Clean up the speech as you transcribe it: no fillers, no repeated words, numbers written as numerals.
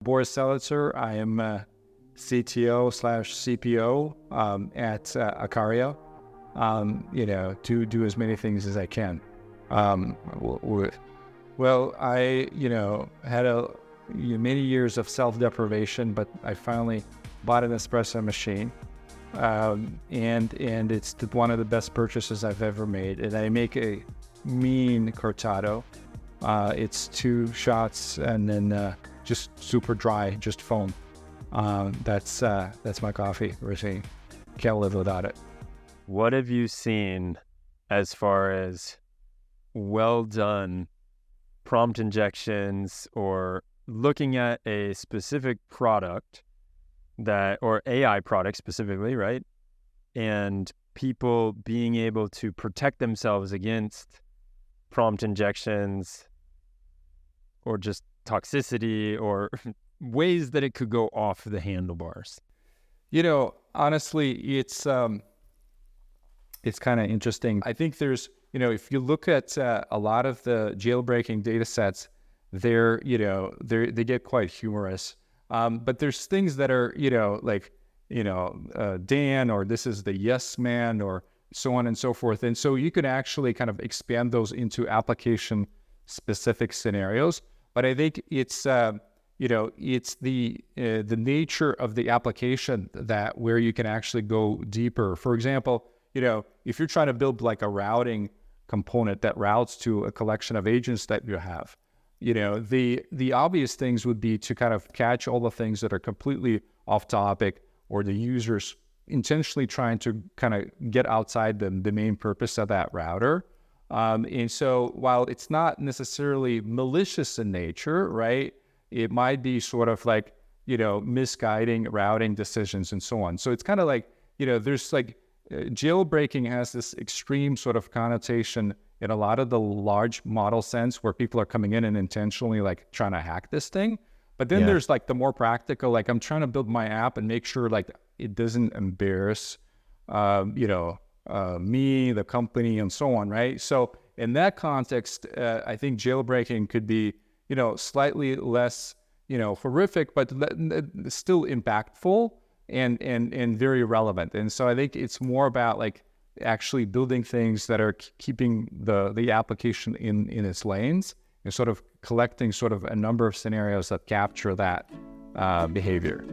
Boris Selitser. I am CTO/CPO at Okareo. To do as many things as I can. Well, I had many years of self-deprivation, but I finally bought an espresso machine, and it's one of the best purchases I've ever made. And I make a mean cortado. It's 2 shots and then just super dry, just foam. That's my coffee routine. Can't live without it. What have you seen as far as well done prompt injections or looking at a specific product or AI product specifically, right? And people being able to protect themselves against prompt injections or just toxicity or ways that it could go off the handlebars? Honestly, it's kind of interesting. I think there's, if you look at a lot of the jailbreaking datasets, they get quite humorous. But there's things that are, Dan, or this is the yes man, or so on and so forth. And so you can actually kind of expand those into application specific scenarios. But I think it's the nature of the application where you can actually go deeper. For example, if you're trying to build like a routing component that routes to a collection of agents that you have, the obvious things would be to kind of catch all the things that are completely off topic, or the users intentionally trying to kind of get outside the main purpose of that router. And so while it's not necessarily malicious in nature, right, it might be sort of like, misguiding routing decisions and so on. So it's kind of like, there's like jailbreaking has this extreme sort of connotation in a lot of the large model sense where people are coming in and intentionally like trying to hack this thing. But then there's like the more practical, like I'm trying to build my app and make sure like it doesn't embarrass, me, the company, and so on, right? So in that context, I think jailbreaking could be, slightly less, horrific, but still impactful and very relevant. And so I think it's more about like actually building things that are keeping the application in its lanes and sort of collecting sort of a number of scenarios that capture that behavior.